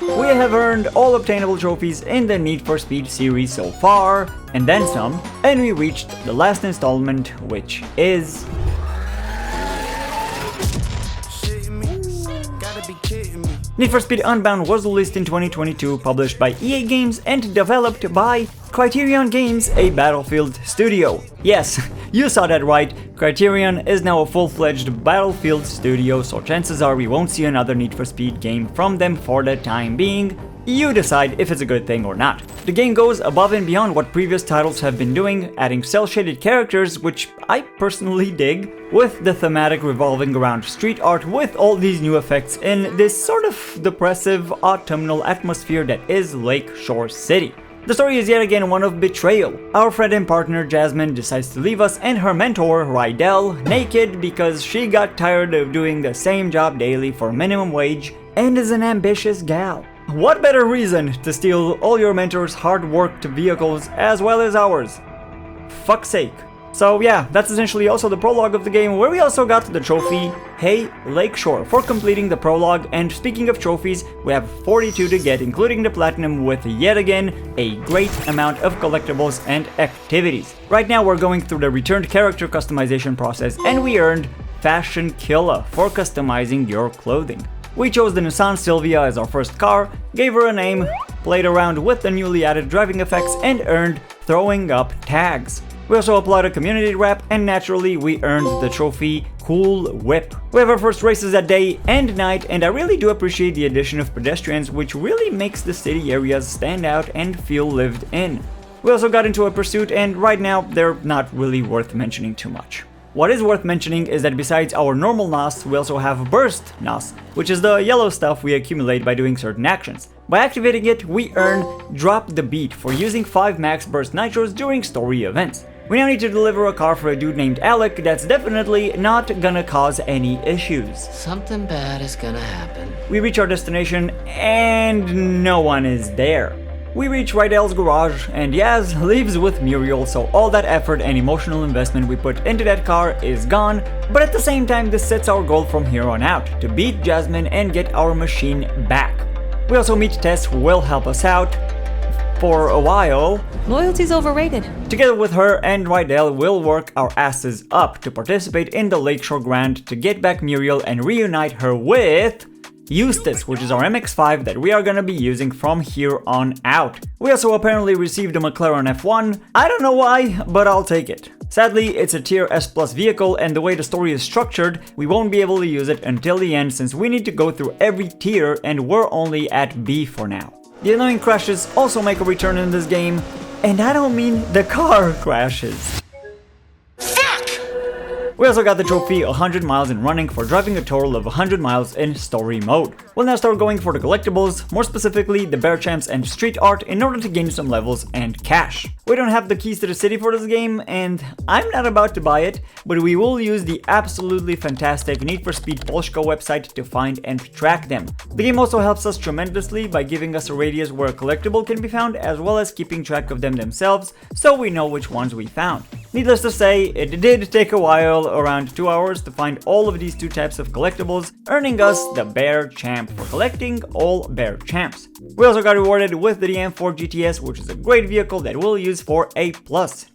We have earned all obtainable trophies in the Need for Speed series so far, and then some, and we reached the last installment, which is... Need for Speed Unbound was released in 2022, published by EA Games and developed by Criterion Games, a Battlefield studio. Yes, you saw that right, Criterion is now a full-fledged Battlefield studio, so chances are we won't see another Need for Speed game from them for the time being. You decide if it's a good thing or not. The game goes above and beyond what previous titles have been doing, adding cel-shaded characters, which I personally dig, with the thematic revolving around street art with all these new effects in this sort of depressive autumnal atmosphere that is Lakeshore City. The story is yet again one of betrayal. Our friend and partner Jasmine decides to leave us and her mentor Rydell naked because she got tired of doing the same job daily for minimum wage and is an ambitious gal. What better reason to steal all your mentor's hard-worked vehicles as well as ours? Fuck's sake. So yeah, that's essentially also the prologue of the game, where we also got the trophy Hey Lakeshore for completing the prologue. And speaking of trophies, we have 42 to get, including the platinum, with yet again a great amount of collectibles and activities. Right now we're going through the returned character customization process, and we earned Fashion Killer for customizing your clothing. We chose the Nissan Silvia as our first car, gave her a name, played around with the newly added driving effects, and earned Throwing Up tags. We also applied a community wrap, and naturally we earned the trophy Cool Whip. We have our first races at day and night, and I really do appreciate the addition of pedestrians, which really makes the city areas stand out and feel lived in. We also got into a pursuit, and right now they're not really worth mentioning too much. What is worth mentioning is that besides our normal NOS, we also have Burst NOS, which is the yellow stuff we accumulate by doing certain actions. By activating it, we earn Drop the Beat for using 5 max burst nitros during story events. We now need to deliver a car for a dude named Alec that's definitely not gonna cause any issues. Something bad is gonna happen. We reach our destination and no one is there. We reach Rydell's garage, and Yaz leaves with Muriel, so all that effort and emotional investment we put into that car is gone, but at the same time this sets our goal from here on out, to beat Jasmine and get our machine back. We also meet Tess, who will help us out for a while. Loyalty's overrated. Together with her and Rydell, we'll work our asses up to participate in the Lakeshore Grand to get back Muriel and reunite her with Eustace, which is our MX-5 that we are gonna be using from here on out. We also apparently received a McLaren F1. I don't know why, but I'll take it. Sadly, it's a tier S+ vehicle, and the way the story is structured, we won't be able to use it until the end since we need to go through every tier and we're only at B for now. The annoying crashes also make a return in this game, and I don't mean the car crashes. We also got the trophy 100 miles in running for driving a total of 100 miles in story mode. We'll now start going for the collectibles, more specifically the bear champs and street art, in order to gain some levels and cash. We don't have the keys to the city for this game, and I'm not about to buy it, but we will use the absolutely fantastic Need for Speed Polska website to find and track them. The game also helps us tremendously by giving us a radius where a collectible can be found, as well as keeping track of them themselves, so we know which ones we found. Needless to say, it did take a while, around 2 hours, to find all of these 2 types of collectibles, earning us the Bear Champ for collecting all Bear Champs. We also got rewarded with the DM4 GTS, which is a great vehicle that we'll use for A+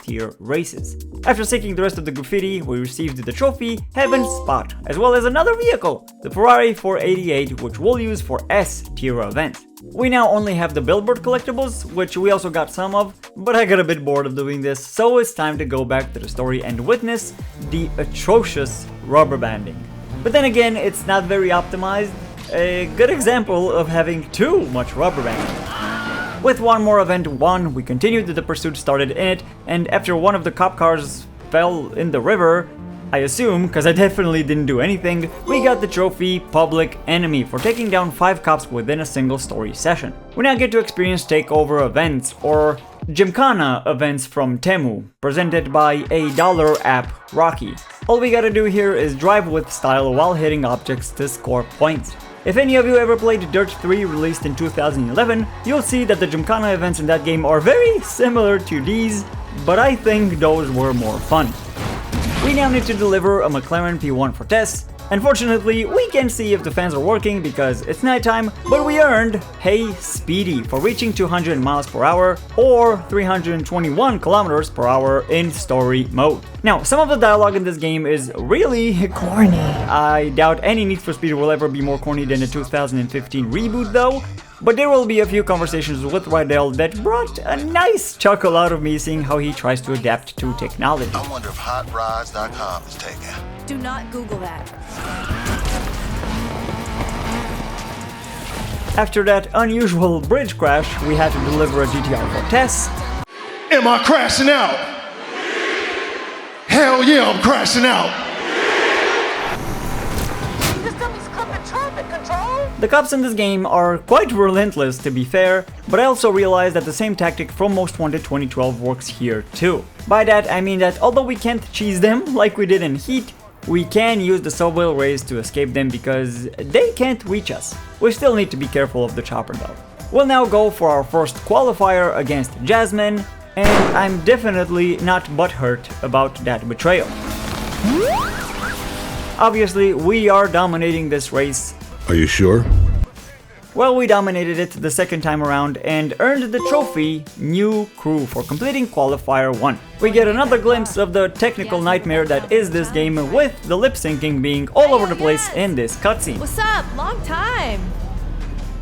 tier races. After seeking the rest of the graffiti, we received the trophy Heaven Spot, as well as another vehicle, the Ferrari 488, which we'll use for S tier events. We now only have the billboard collectibles, which we also got some of, but I got a bit bored of doing this, so it's time to go back to the story and witness the atrocious rubber banding. But then again, it's not very optimized, a good example of having too much rubber banding. With one more event won, we continued the pursuit started in it, and after one of the cop cars fell in the river, I assume, because I definitely didn't do anything, we got the trophy Public Enemy for taking down 5 cops within a single story session. We now get to experience Takeover events, or Gymkhana events from Temu, presented by a dollar app, Rocky. All we gotta do here is drive with style while hitting objects to score points. If any of you ever played Dirt 3 released in 2011, you'll see that the Gymkhana events in that game are very similar to these, but I think those were more fun. We now need to deliver a McLaren P1 for Tess, Unfortunately, we can't see if the fans are working because it's nighttime, but we earned Hey Speedy for reaching 200 miles per hour or 321 kilometers per hour in story mode. Now, some of the dialogue in this game is really corny. I doubt any Need for Speed will ever be more corny than the 2015 reboot though, but there will be a few conversations with Rydell that brought a nice chuckle out of me seeing how he tries to adapt to technology. I wonder if hotrods.com is taken. Do not Google that. After that unusual bridge crash, we had to deliver a GTR for Tess. Am I crashing out? Hell yeah, I'm crashing out. The cops in this game are quite relentless to be fair, but I also realized that the same tactic from Most Wanted 2012 works here too. By that I mean that although we can't cheese them like we did in Heat, we can use the subway race to escape them because they can't reach us. We still need to be careful of the chopper though. We'll now go for our first qualifier against Jasmine, and I'm definitely not butthurt about that betrayal. Obviously, we are dominating this race. Are you sure? Well, we dominated it the second time around and earned the trophy New Crew for completing Qualifier 1. We get another glimpse of the technical nightmare that is this game, with the lip syncing being all over the place in this cutscene. What's up? Long time.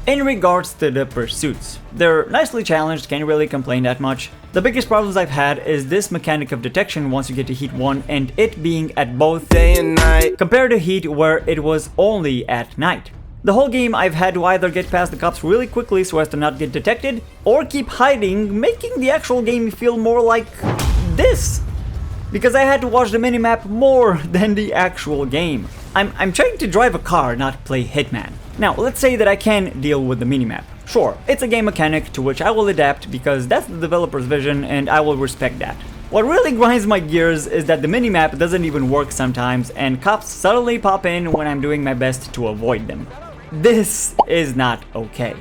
In regards to the pursuits, they're nicely challenged, can't really complain that much. The biggest problems I've had is this mechanic of detection once you get to Heat 1 and it being at both day and night, compared to Heat where it was only at night. The whole game I've had to either get past the cops really quickly so as to not get detected, or keep hiding, making the actual game feel more like this. Because I had to watch the minimap more than the actual game. I'm trying to drive a car, not play Hitman. Now, let's say that I can deal with the minimap. Sure, it's a game mechanic to which I will adapt because that's the developer's vision and I will respect that. What really grinds my gears is that the minimap doesn't even work sometimes and cops suddenly pop in when I'm doing my best to avoid them. This is not okay.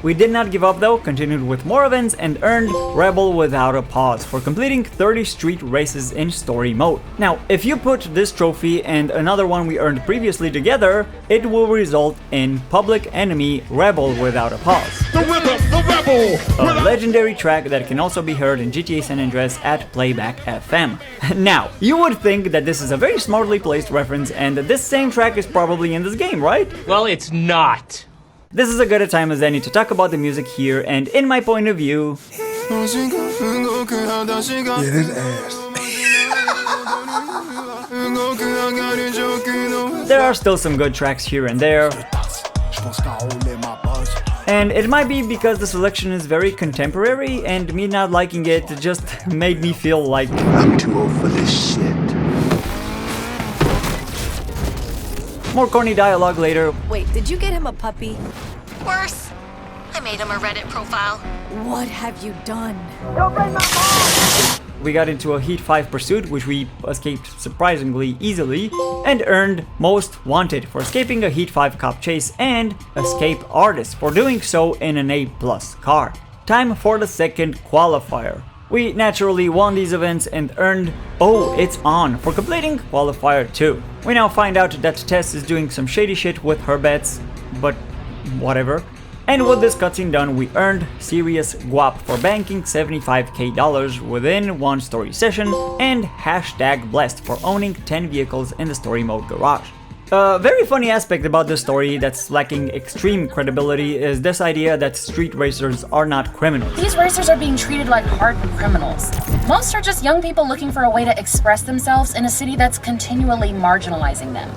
We did not give up though, continued with more events and earned Rebel Without a Pause for completing 30 street races in story mode. Now, if you put this trophy and another one we earned previously together, it will result in Public Enemy Rebel Without a Pause. The Rebel! A legendary track that can also be heard in GTA San Andreas at Playback FM. Now, you would think that this is a very smartly placed reference and that this same track is probably in this game, right? Well, it's not. This is as good a time as any to talk about the music here, and in my point of view, Yeah, this ass. there are still some good tracks here and there. And it might be because the selection is very contemporary, and me not liking it just made me feel like I'm too old for this shit. more corny dialogue later. Wait, did you get him a puppy? Worse. I made him a Reddit profile. What have you done? We got into a Heat 5 pursuit, which we escaped surprisingly easily, and earned Most Wanted for escaping a Heat 5 cop chase, and Escape Artist for doing so in an A+ car. Time for the second qualifier. We naturally won these events and earned Oh It's On for completing Qualifier 2. We now find out that Tess is doing some shady shit with her bets, but whatever. And with this cutscene done, we earned Serious Guap for banking $75k within one story session, and hashtag Blessed for owning 10 vehicles in the story mode garage. A very funny aspect about this story that's lacking extreme credibility is this idea that street racers are not criminals. These racers are being treated like hardened criminals. Most are just young people looking for a way to express themselves in a city that's continually marginalizing them.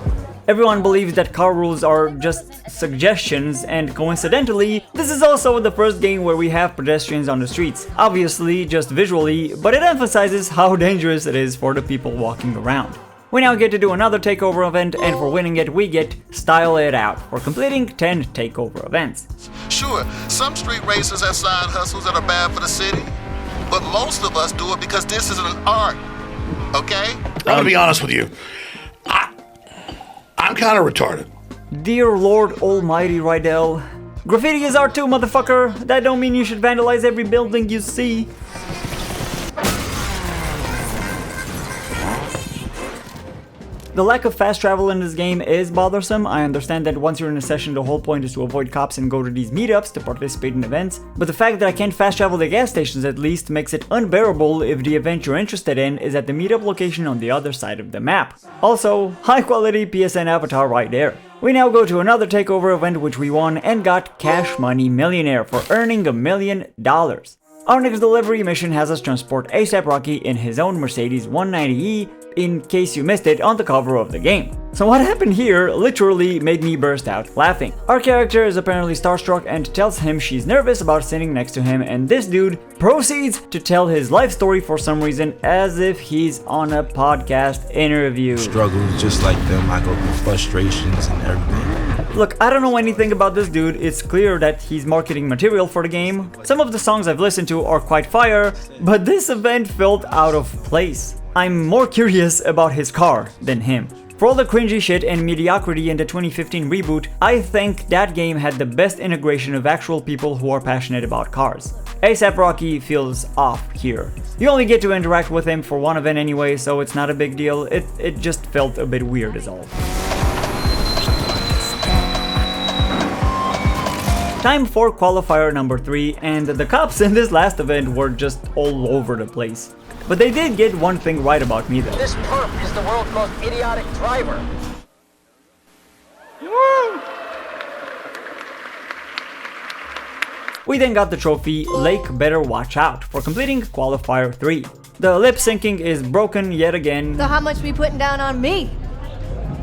Everyone believes that car rules are just suggestions, and coincidentally, this is also the first game where we have pedestrians on the streets. Obviously, just visually, but it emphasizes how dangerous it is for the people walking around. We now get to do another Takeover event, and for winning it, we get Style It Out for completing 10 Takeover events. Sure, some street racers have side hustles that are bad for the city, but most of us do it because this is an art, okay? I'm gonna be honest with you. I'm kind of retarded. Dear Lord Almighty Rydell. Graffiti is art too, motherfucker. That don't mean you should vandalize every building you see. The lack of fast travel in this game is bothersome. I understand that once you're in a session, the whole point is to avoid cops and go to these meetups to participate in events, but the fact that I can't fast travel to gas stations at least makes it unbearable if the event you're interested in is at the meetup location on the other side of the map. Also, high quality PSN avatar right there. We now go to another Takeover event which we won and got Cash Money Millionaire for earning $1 million. Our next delivery mission has us transport A$AP Rocky in his own Mercedes 190E, in case you missed it on the cover of the game. So what happened here literally made me burst out laughing. Our character is apparently starstruck and tells him she's nervous about sitting next to him, and this dude proceeds to tell his life story for some reason as if he's on a podcast interview. Struggles just like them, I go through frustrations and everything. Look, I don't know anything about this dude. It's clear that he's marketing material for the game. Some of the songs I've listened to are quite fire, but this event felt out of place. I'm more curious about his car than him. For all the cringy shit and mediocrity in the 2015 reboot, I think that game had the best integration of actual people who are passionate about cars. A$AP Rocky feels off here. You only get to interact with him for one event anyway, so it's not a big deal. It just felt a bit weird is all. Time for qualifier number 3, and the cops in this last event were just all over the place. But they did get one thing right about me though. This perp is the world's most idiotic driver. We then got the trophy Lake Better Watch Out for completing qualifier 3. The lip syncing is broken yet again. So how much we putting down on me?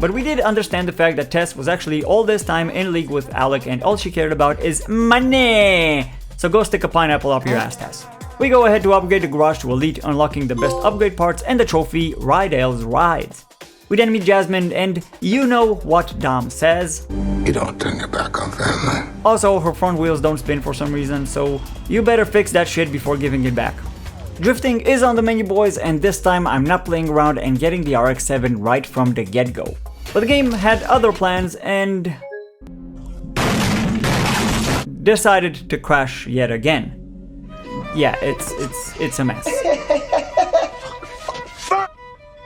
But we did understand the fact that Tess was actually all this time in league with Alec and all she cared about is money! So go stick a pineapple up your ass, Tess. We go ahead to upgrade the garage to Elite, unlocking the best upgrade parts and the trophy Rydale's Rides. We then meet Jasmine and you know what Dom says. You don't turn your back on family. Also, her front wheels don't spin for some reason, so you better fix that shit before giving it back. Drifting is on the menu, boys, and this time I'm not playing around and getting the RX-7 right from the get-go. But the game had other plans and decided to crash yet again. Yeah, it's a mess.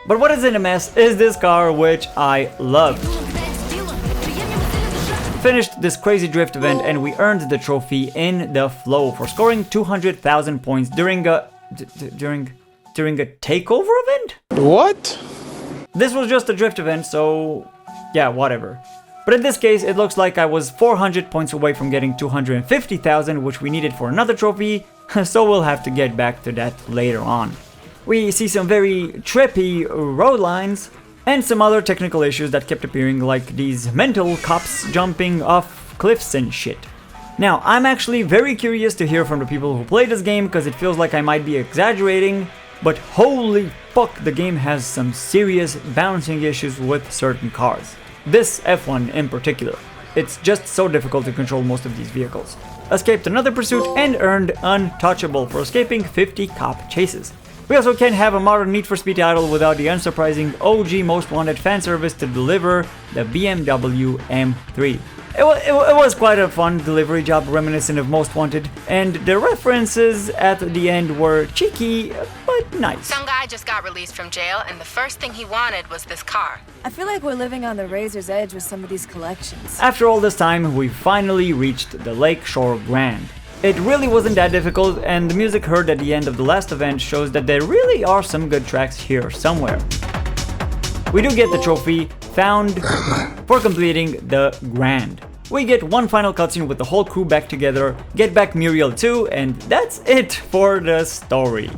But what isn't a mess is this car, which I love. Finished this crazy drift event and we earned the trophy in the flow for scoring 200,000 points during a takeover event? What? This was just a drift event, so yeah, whatever. But in this case, it looks like I was 400 points away from getting 250,000, which we needed for another trophy, so we'll have to get back to that later on. We see some very trippy road lines, and some other technical issues that kept appearing, like these mental cops jumping off cliffs and shit. Now, I'm actually very curious to hear from the people who play this game, because it feels like I might be exaggerating, but holy fuck, the game has some serious balancing issues with certain cars. This F1 in particular. It's just so difficult to control most of these vehicles. Escaped another pursuit and earned Untouchable for escaping 50 cop chases. We also can't have a modern Need for Speed title without the unsurprising OG Most Wanted fan service to deliver the BMW M3. It was quite a fun delivery job reminiscent of Most Wanted, and the references at the end were cheeky, but nice. Some guy just got released from jail, and the first thing he wanted was this car. I feel like we're living on the razor's edge with some of these collections. After all this time, we finally reached the Lakeshore Grand. It really wasn't that difficult, and the music heard at the end of the last event shows that there really are some good tracks here somewhere. We do get the trophy, Found, for completing the Grand. We get one final cutscene with the whole crew back together, get back Muriel too, and that's it for the story.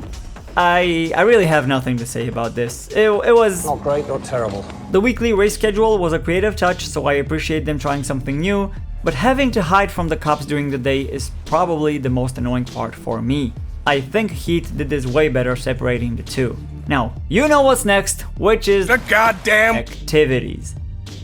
I really have nothing to say about this. It was Not great, not terrible. The weekly race schedule was a creative touch, so I appreciate them trying something new, but having to hide from the cops during the day is probably the most annoying part for me. I think Heat did this way better separating the two. Now, you know what's next, which is The goddamn activities.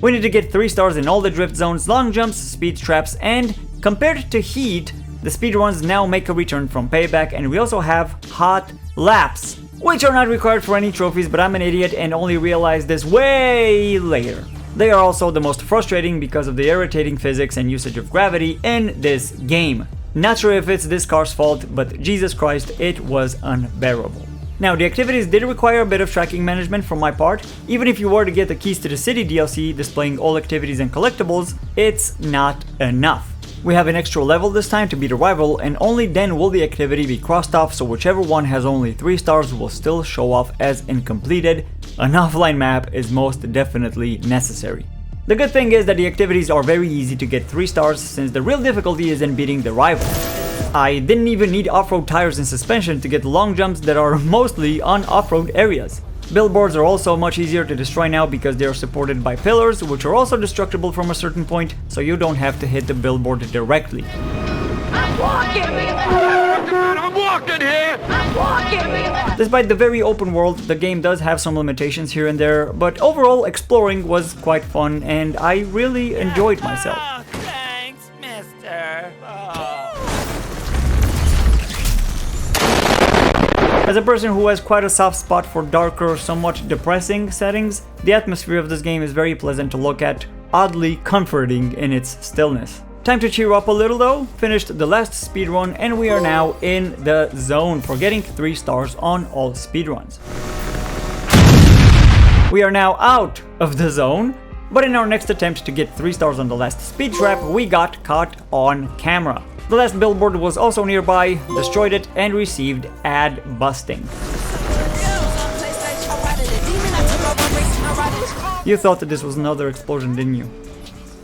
We need to get 3 stars in all the drift zones, long jumps, speed traps, and compared to Heat, the speedruns now make a return from Payback, and we also have hot laps, which are not required for any trophies, but I'm an idiot and only realized this way later. They are also the most frustrating because of the irritating physics and usage of gravity in this game. Not sure if it's this car's fault, but Jesus Christ, it was unbearable. Now, the activities did require a bit of tracking management from my part. Even if you were to get the Keys to the City DLC displaying all activities and collectibles, it's not enough. We have an extra level this time to beat a rival, and only then will the activity be crossed off, so whichever one has only 3 stars will still show off as incompleted. An offline map is most definitely necessary. The good thing is that the activities are very easy to get 3 stars, since the real difficulty is in beating the rival. I didn't even need off-road tires and suspension to get long jumps that are mostly on off-road areas. Billboards are also much easier to destroy now because they are supported by pillars, which are also destructible from a certain point, so you don't have to hit the billboard directly. I'm walking here! Despite the very open world, the game does have some limitations here and there, but overall exploring was quite fun and I really enjoyed myself. Oh, thanks, mister. As a person who has quite a soft spot for darker, somewhat depressing settings, the atmosphere of this game is very pleasant to look at, oddly comforting in its stillness. Time to cheer up a little though, finished the last speedrun and we are now in the zone for getting 3 stars on all speedruns. We are now out of the zone, but in our next attempt to get 3 stars on the last speed trap, we got caught on camera. The last billboard was also nearby, destroyed it, and received ad busting. You thought that this was another explosion, didn't you?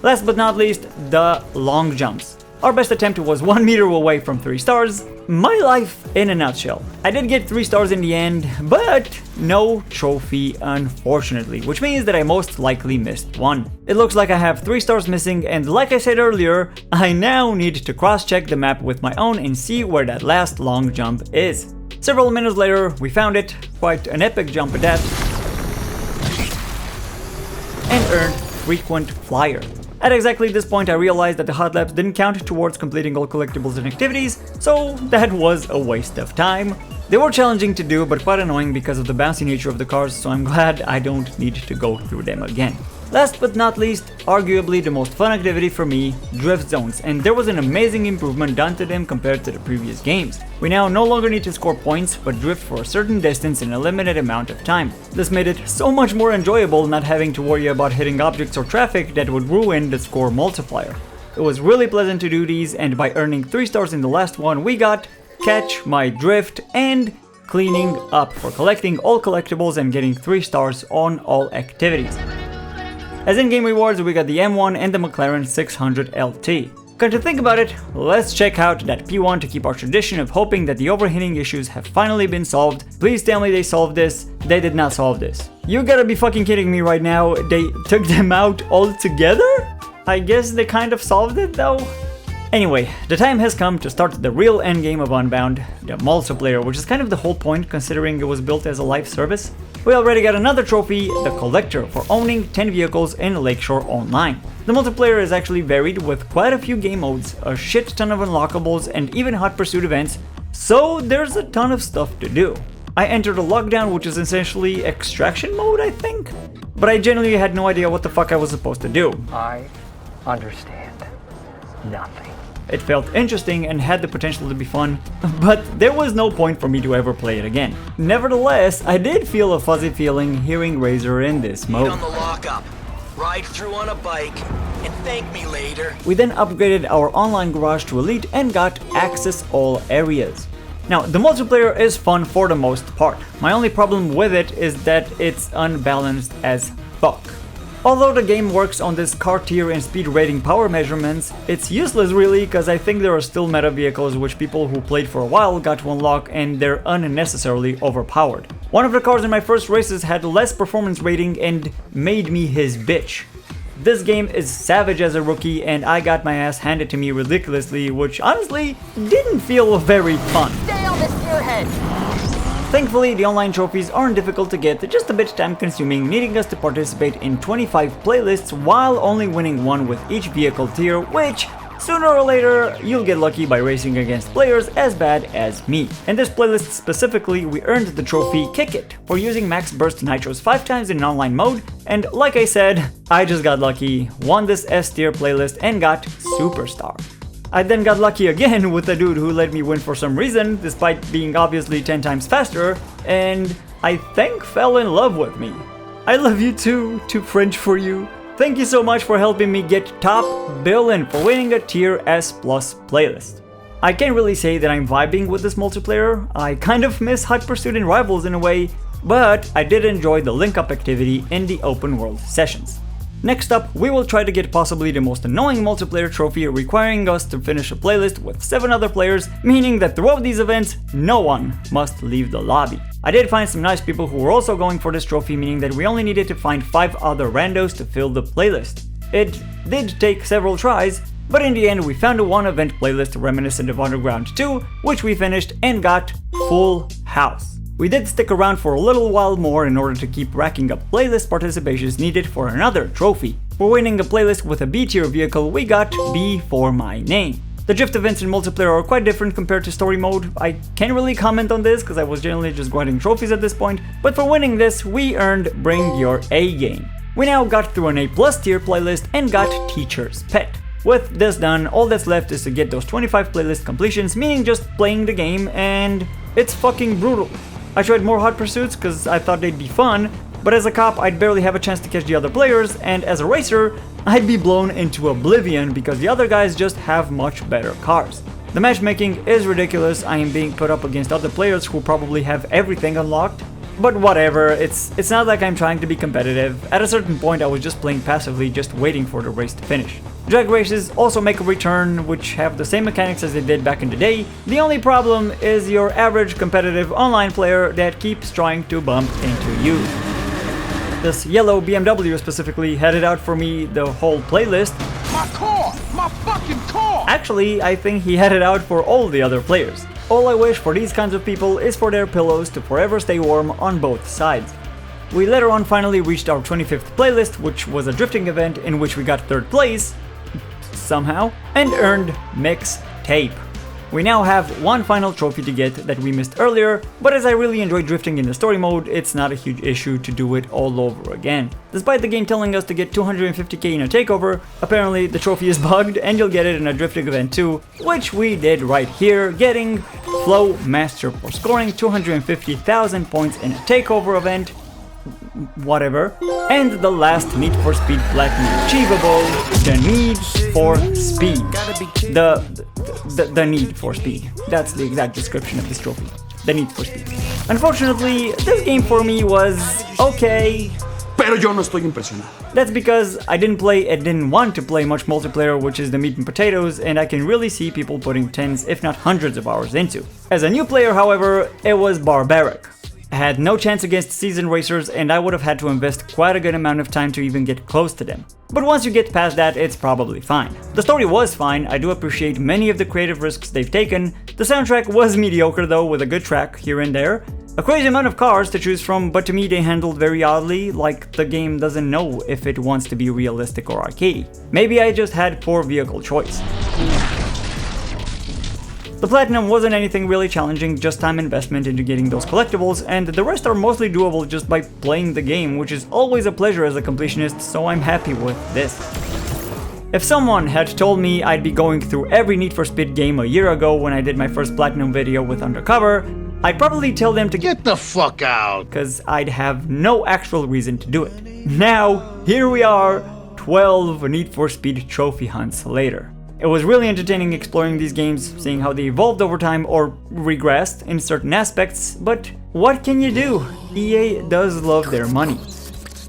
Last but not least, the long jumps. Our best attempt was 1 meter away from 3 stars. My life in a nutshell. I did get 3 stars in the end, but no trophy unfortunately, which means that I most likely missed one. It looks like I have 3 stars missing, and like I said earlier, I now need to cross-check the map with my own and see where that last long jump is. Several minutes later, we found it, quite an epic jump at that, and earned frequent flyer. At exactly this point I realized that the hot laps didn't count towards completing all collectibles and activities, so that was a waste of time. They were challenging to do but quite annoying because of the bouncy nature of the cars, so I'm glad I don't need to go through them again. Last but not least, arguably the most fun activity for me, drift zones, and there was an amazing improvement done to them compared to the previous games. We now no longer need to score points, but drift for a certain distance in a limited amount of time. This made it so much more enjoyable not having to worry about hitting objects or traffic that would ruin the score multiplier. It was really pleasant to do these, and by earning 3 stars in the last one we got Catch My Drift and Cleaning Up for collecting all collectibles and getting 3 stars on all activities. As in-game rewards, we got the M1 and the McLaren 600 LT. Come to think about it, let's check out that P1 to keep our tradition of hoping that the overheating issues have finally been solved. Please tell me they solved this. They did not solve this. You gotta be fucking kidding me right now. They took them out altogether? I guess they kind of solved it though? Anyway, the time has come to start the real endgame of Unbound, the multiplayer, which is kind of the whole point considering it was built as a live service. We already got another trophy, the Collector, for owning 10 vehicles in Lakeshore Online. The multiplayer is actually varied with quite a few game modes, a shit ton of unlockables, and even hot pursuit events, so there's a ton of stuff to do. I entered a lockdown, which is essentially extraction mode, I think? But I genuinely had no idea what the fuck I was supposed to do. I understand nothing. It felt interesting and had the potential to be fun, but there was no point for me to ever play it again. Nevertheless, I did feel a fuzzy feeling hearing Razor in this mode. On the lockup, ride through on a bike, and thank me later. We then upgraded our online garage to Elite and got Access All Areas. Now, the multiplayer is fun for the most part. My only problem with it is that it's unbalanced as fuck. Although the game works on this car tier and speed rating power measurements, it's useless really because I think there are still meta vehicles which people who played for a while got to unlock and they're unnecessarily overpowered. One of the cars in my first races had less performance rating and made me his bitch. This game is savage as a rookie and I got my ass handed to me ridiculously, which honestly didn't feel very fun. Stay on the spearhead! Thankfully, the online trophies aren't difficult to get, just a bit time consuming, needing us to participate in 25 playlists while only winning one with each vehicle tier, which sooner or later you'll get lucky by racing against players as bad as me. In this playlist specifically, we earned the trophy Kick It for using max burst nitros 5 times in online mode, and like I said, I just got lucky, won this S tier playlist and got Superstar. I then got lucky again with a dude who let me win for some reason, despite being obviously 10 times faster, and I think fell in love with me. I love you too French for you. Thank you so much for helping me get top bill and for winning a tier S+ playlist. I can't really say that I'm vibing with this multiplayer. I kind of miss Hot Pursuit and Rivals in a way, but I did enjoy the link-up activity in the open world sessions. Next up, we will try to get possibly the most annoying multiplayer trophy, requiring us to finish a playlist with 7 other players, meaning that throughout these events, no one must leave the lobby. I did find some nice people who were also going for this trophy, meaning that we only needed to find 5 other randos to fill the playlist. It did take several tries, but in the end we found a one event playlist reminiscent of Underground 2, which we finished and got full house. We did stick around for a little while more in order to keep racking up playlist participations needed for another trophy. For winning a playlist with a B tier vehicle, we got B for my name. The drift events in multiplayer are quite different compared to story mode. I can't really comment on this because I was generally just grinding trophies at this point, but for winning this, we earned Bring Your A Game. We now got through an A+ tier playlist and got Teacher's Pet. With this done, all that's left is to get those 25 playlist completions, meaning just playing the game, and it's fucking brutal. I tried more Hot Pursuits because I thought they'd be fun, but as a cop I'd barely have a chance to catch the other players, and as a racer I'd be blown into oblivion because the other guys just have much better cars. The matchmaking is ridiculous. I am being put up against other players who probably have everything unlocked. But whatever, it's not like I'm trying to be competitive. At a certain point I was just playing passively, just waiting for the race to finish. Drag races also make a return, which have the same mechanics as they did back in the day. The only problem is your average competitive online player that keeps trying to bump into you. This yellow BMW specifically had it out for me the whole playlist. My car! My fucking car! Actually, I think he had it out for all the other players. All I wish for these kinds of people is for their pillows to forever stay warm on both sides. We later on finally reached our 25th playlist, which was a drifting event in which we got 3rd place, somehow, and earned Mix Tape. We now have one final trophy to get that we missed earlier, but as I really enjoy drifting in the story mode, it's not a huge issue to do it all over again. Despite the game telling us to get 250k in a takeover, apparently the trophy is bugged and you'll get it in a drifting event too, which we did right here, getting Flow Master for scoring 250,000 points in a takeover event, whatever, and the last Need for Speed Platinum achievable, the Need for Speed. The Need for Speed. That's the exact description of this trophy. The Need for Speed. Unfortunately, this game for me was okay. Pero yo no estoy impresionado. That's because I didn't want to play much multiplayer, which is the meat and potatoes, and I can really see people putting tens, if not hundreds of hours into. As a new player, however, it was barbaric. I had no chance against seasoned racers, and I would have had to invest quite a good amount of time to even get close to them. But once you get past that, it's probably fine. The story was fine. I do appreciate many of the creative risks they've taken. The soundtrack was mediocre though, with a good track here and there. A crazy amount of cars to choose from, but to me they handled very oddly, like the game doesn't know if it wants to be realistic or arcadey. Maybe I just had poor vehicle choice. The Platinum wasn't anything really challenging, just time investment into getting those collectibles, and the rest are mostly doable just by playing the game, which is always a pleasure as a completionist, so I'm happy with this. If someone had told me I'd be going through every Need for Speed game a year ago when I did my first Platinum video with Undercover, I'd probably tell them to get the fuck out, cause I'd have no actual reason to do it. Now, here we are, 12 Need for Speed trophy hunts later. It was really entertaining exploring these games, seeing how they evolved over time or regressed in certain aspects, but what can you do? EA does love their money.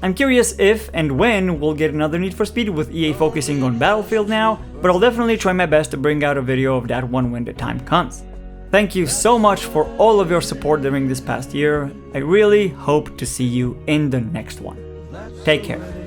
I'm curious if and when we'll get another Need for Speed with EA focusing on Battlefield now, but I'll definitely try my best to bring out a video of that one when the time comes. Thank you so much for all of your support during this past year. I really hope to see you in the next one. Take care.